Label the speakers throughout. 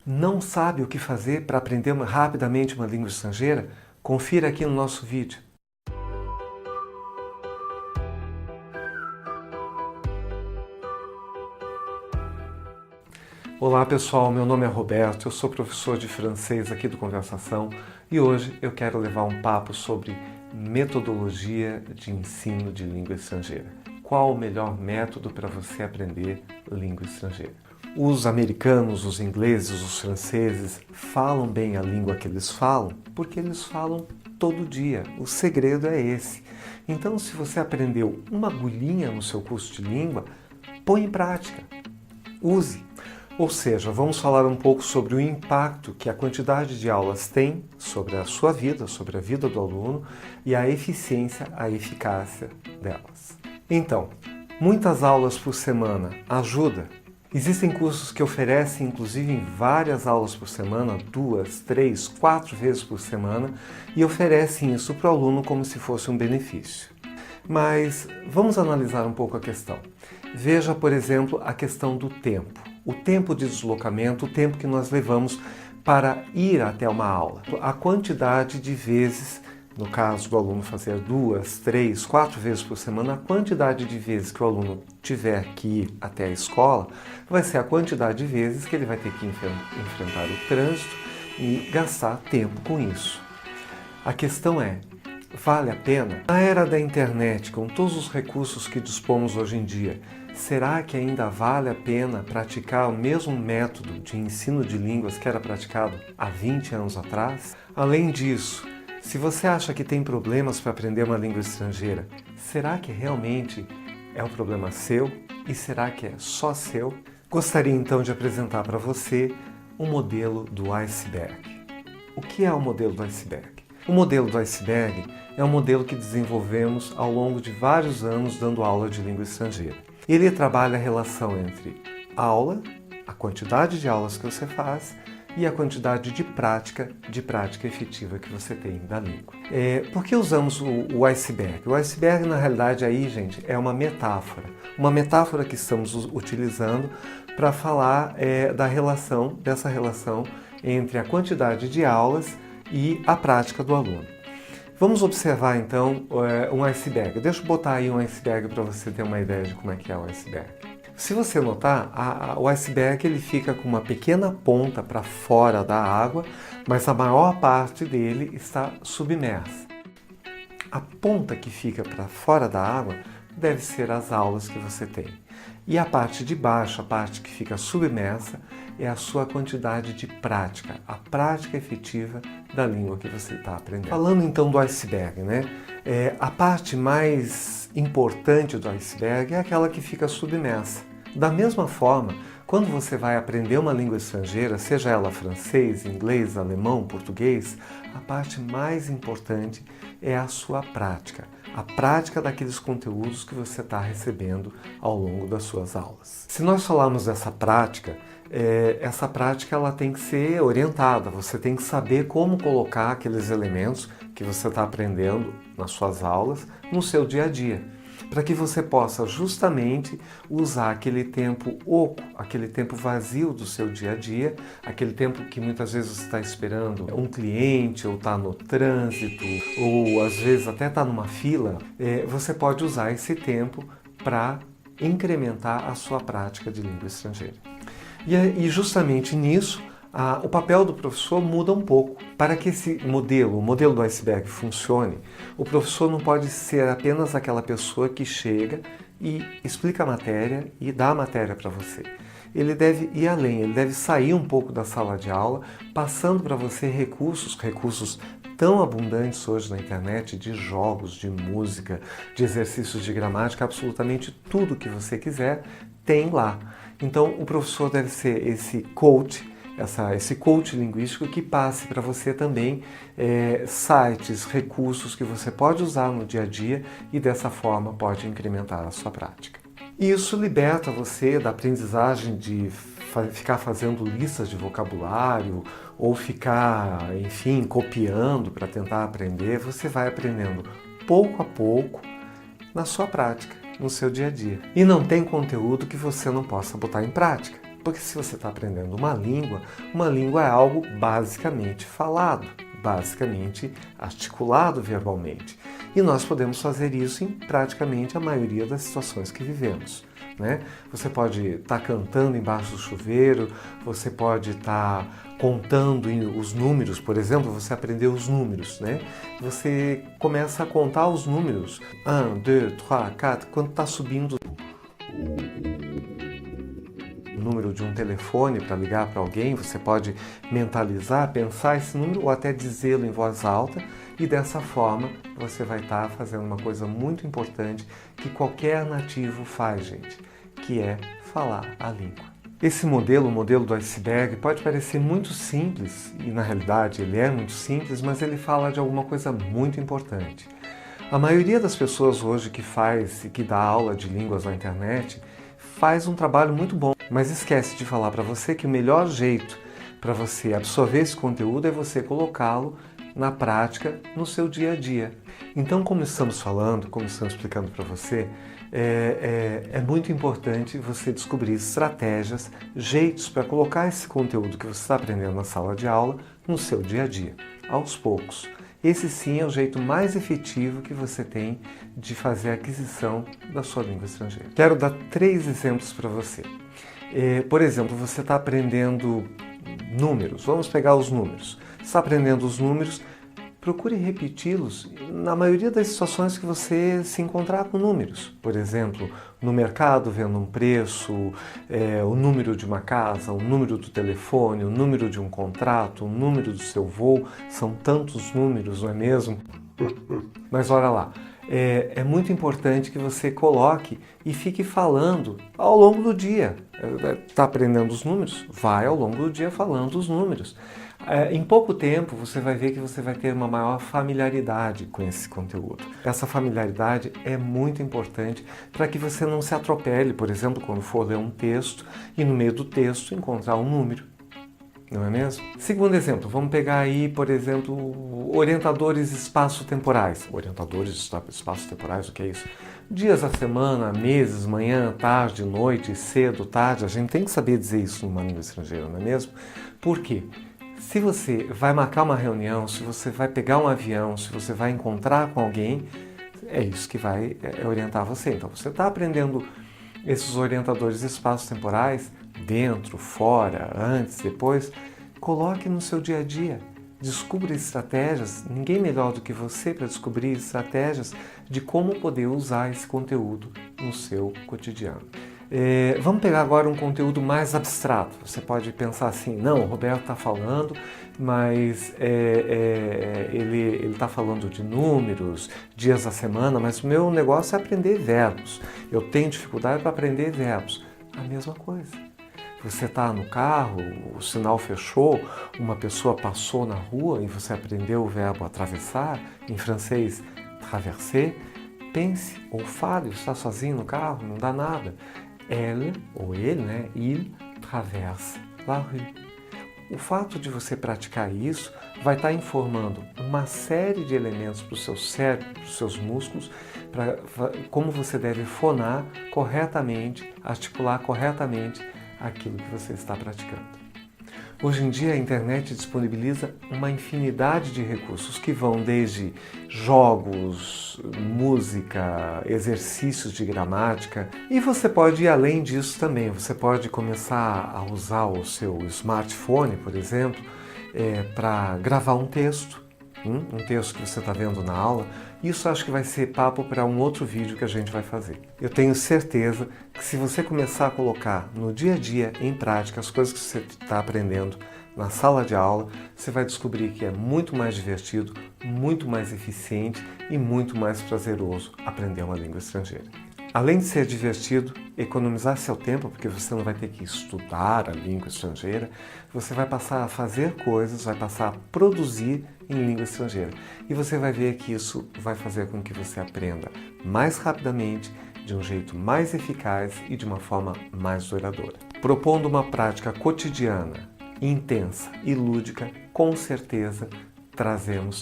Speaker 1: Não sabe o que fazer para aprender rapidamente uma língua estrangeira? Confira aqui no nosso vídeo. Olá pessoal, meu nome é Roberto, eu sou professor de francês aqui do Conversação e hoje eu quero levar um papo sobre metodologia de ensino de língua estrangeira. Qual o melhor método para você aprender língua estrangeira? Os americanos, os ingleses, os franceses falam bem a língua que eles falam porque eles falam todo dia. O segredo é esse. Então, se você aprendeu uma agulhinha no seu curso de língua, põe em prática. Use. Ou seja, vamos falar um pouco sobre o impacto que a quantidade de aulas tem sobre a sua vida, sobre a vida do aluno e a eficiência, a eficácia delas. Então, muitas aulas por semana ajuda? Existem cursos que oferecem, inclusive, várias aulas por semana, 2, 3, 4 vezes por semana, e oferecem isso para o aluno como se fosse um benefício. Mas vamos analisar um pouco a questão. Veja, por exemplo, a questão do tempo. O tempo de deslocamento, o tempo que nós levamos para ir até uma aula. A quantidade de vezes, no caso do aluno fazer 2, 3, 4 vezes por semana, a quantidade de vezes que o aluno tiver que ir até a escola vai ser a quantidade de vezes que ele vai ter que enfrentar o trânsito e gastar tempo com isso. A questão é, vale a pena? Na era da internet, com todos os recursos que dispomos hoje em dia, será que ainda vale a pena praticar o mesmo método de ensino de línguas que era praticado há 20 anos atrás? Além disso, se você acha que tem problemas para aprender uma língua estrangeira, será que realmente é um problema seu? E será que é só seu? Gostaria então de apresentar para você o modelo do iceberg. O que é o modelo do iceberg? O modelo do iceberg é um modelo que desenvolvemos ao longo de vários anos dando aula de língua estrangeira. Ele trabalha a relação entre aula, a quantidade de aulas que você faz, e a quantidade de prática efetiva que você tem da língua. Por que usamos o iceberg? O iceberg, na realidade, aí, gente, é uma metáfora que estamos utilizando para falar dessa relação entre a quantidade de aulas e a prática do aluno. Vamos observar, então, um iceberg. Deixa eu botar aí um iceberg para você ter uma ideia de como é que é o iceberg. Se você notar, o iceberg ele fica com uma pequena ponta para fora da água, mas a maior parte dele está submersa. A ponta que fica para fora da água deve ser as aulas que você tem. E a parte de baixo, a parte que fica submersa, é a sua quantidade de prática, a prática efetiva da língua que você está aprendendo. Falando então do iceberg, né? A parte mais importante do iceberg é aquela que fica submersa. Da mesma forma, quando você vai aprender uma língua estrangeira, seja ela francês, inglês, alemão, português, a parte mais importante é a sua prática. A prática daqueles conteúdos que você está recebendo ao longo das suas aulas. Se nós falarmos dessa prática, essa prática ela tem que ser orientada. Você tem que saber como colocar aqueles elementos que você está aprendendo nas suas aulas no seu dia a dia, para que você possa justamente usar aquele tempo oco, aquele tempo vazio do seu dia a dia, aquele tempo que muitas vezes você está esperando um cliente, ou está no trânsito, ou às vezes até está numa fila, você pode usar esse tempo para incrementar a sua prática de língua estrangeira. E justamente nisso, o papel do professor muda um pouco. Para que esse modelo, o modelo do iceberg, funcione, o professor não pode ser apenas aquela pessoa que chega e explica a matéria e dá a matéria para você. Ele deve ir além, ele deve sair um pouco da sala de aula, passando para você recursos tão abundantes hoje na internet, de jogos, de música, de exercícios de gramática, absolutamente tudo que você quiser tem lá. Então o professor deve ser esse coach linguístico que passe para você também sites, recursos que você pode usar no dia a dia e dessa forma pode incrementar a sua prática. E isso liberta você da aprendizagem de ficar fazendo listas de vocabulário ou ficar, enfim, copiando para tentar aprender. Você vai aprendendo pouco a pouco na sua prática, no seu dia a dia. E não tem conteúdo que você não possa botar em prática. Porque se você está aprendendo uma língua é algo basicamente falado, basicamente articulado verbalmente. E nós podemos fazer isso em praticamente a maioria das situações que vivemos, né? Você pode estar cantando embaixo do chuveiro, você pode estar contando os números, por exemplo, você aprendeu os números, né? Você começa a contar os números, 1, 2, 3, 4, quando está subindo o número de um telefone para ligar para alguém, você pode mentalizar, pensar esse número ou até dizê-lo em voz alta, e dessa forma você vai estar fazendo uma coisa muito importante que qualquer nativo faz, gente, que é falar a língua. Esse modelo, o modelo do iceberg, pode parecer muito simples, e na realidade ele é muito simples, mas ele fala de alguma coisa muito importante. A maioria das pessoas hoje que dá aula de línguas na internet faz um trabalho muito bom, mas esquece de falar para você que o melhor jeito para você absorver esse conteúdo é você colocá-lo na prática, no seu dia a dia. Então, como estamos falando, como estamos explicando para você, é muito importante você descobrir estratégias, jeitos para colocar esse conteúdo que você está aprendendo na sala de aula no seu dia a dia, aos poucos. Esse sim é o jeito mais efetivo que você tem de fazer a aquisição da sua língua estrangeira. Quero dar 3 exemplos para você. Por exemplo, você está aprendendo números. Vamos pegar os números. Você está aprendendo os números, procure repeti-los na maioria das situações que você se encontrar com números. Por exemplo, no mercado, vendo um preço, o número de uma casa, o número do telefone, o número de um contrato, o número do seu voo. São tantos números, não é mesmo? Mas olha lá, é muito importante que você coloque e fique falando ao longo do dia. Está aprendendo os números? Vai ao longo do dia falando os números. Em pouco tempo você vai ver que você vai ter uma maior familiaridade com esse conteúdo. Essa familiaridade é muito importante para que você não se atropele, por exemplo, quando for ler um texto e no meio do texto encontrar um número. Não é mesmo? Segundo exemplo, vamos pegar aí, por exemplo, orientadores espaço-temporais. Orientadores espaço-temporais, o que é isso? Dias da semana, meses, manhã, tarde, noite, cedo, tarde. A gente tem que saber dizer isso numa língua estrangeira, não é mesmo? Por quê? Se você vai marcar uma reunião, se você vai pegar um avião, se você vai encontrar com alguém, é isso que vai orientar você. Então, você está aprendendo esses orientadores espaço-temporais, dentro, fora, antes, depois, coloque no seu dia a dia. Descubra estratégias, ninguém melhor do que você para descobrir estratégias de como poder usar esse conteúdo no seu cotidiano. Vamos pegar agora um conteúdo mais abstrato. Você pode pensar assim, não, o Roberto está falando, mas ele está falando de números, dias da semana, mas o meu negócio é aprender verbos. Eu tenho dificuldade para aprender verbos. A mesma coisa. Você está no carro, o sinal fechou, uma pessoa passou na rua e você aprendeu o verbo atravessar, em francês, traverser. Pense ou fale, está sozinho no carro, não dá nada. Elle, ou ele, né? Il traverse la rue. O fato de você praticar isso vai estar informando uma série de elementos para o seu cérebro, para os seus músculos, para como você deve fonar corretamente, articular corretamente aquilo que você está praticando. Hoje em dia a internet disponibiliza uma infinidade de recursos que vão desde jogos, música, exercícios de gramática, e você pode ir além disso também. Você pode começar a usar o seu smartphone, por exemplo, para gravar um texto que você está vendo na aula. Isso acho que vai ser papo para um outro vídeo que a gente vai fazer. Eu tenho certeza que se você começar a colocar no dia a dia, em prática, as coisas que você está aprendendo na sala de aula, você vai descobrir que é muito mais divertido, muito mais eficiente e muito mais prazeroso aprender uma língua estrangeira. Além de ser divertido, economizar seu tempo, porque você não vai ter que estudar a língua estrangeira, você vai passar a fazer coisas, vai passar a produzir em língua estrangeira. E você vai ver que isso vai fazer com que você aprenda mais rapidamente, de um jeito mais eficaz e de uma forma mais duradoura. Propondo uma prática cotidiana, intensa e lúdica, com certeza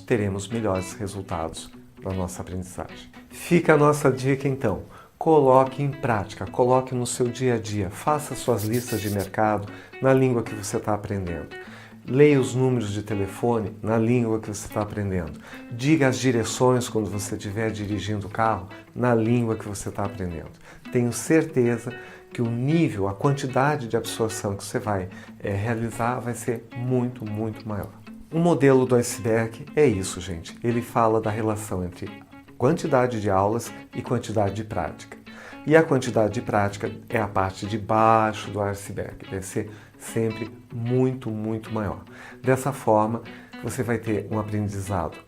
Speaker 1: teremos melhores resultados na nossa aprendizagem. Fica a nossa dica então. coloque em prática, coloque no seu dia a dia, faça suas listas de mercado na língua que você está aprendendo. Leia os números de telefone na língua que você está aprendendo. Diga as direções quando você estiver dirigindo o carro na língua que você está aprendendo. Tenho certeza que o nível, a quantidade de absorção que você vai realizar vai ser muito, muito maior. O modelo do iceberg é isso, gente. Ele fala da relação entre quantidade de aulas e quantidade de prática. E a quantidade de prática é a parte de baixo do iceberg. Deve ser sempre muito, muito maior. Dessa forma, você vai ter um aprendizado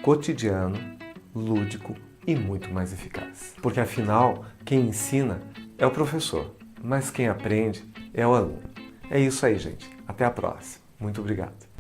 Speaker 1: cotidiano, lúdico e muito mais eficaz. Porque afinal, quem ensina é o professor, mas quem aprende é o aluno. É isso aí, gente. Até a próxima. Muito obrigado.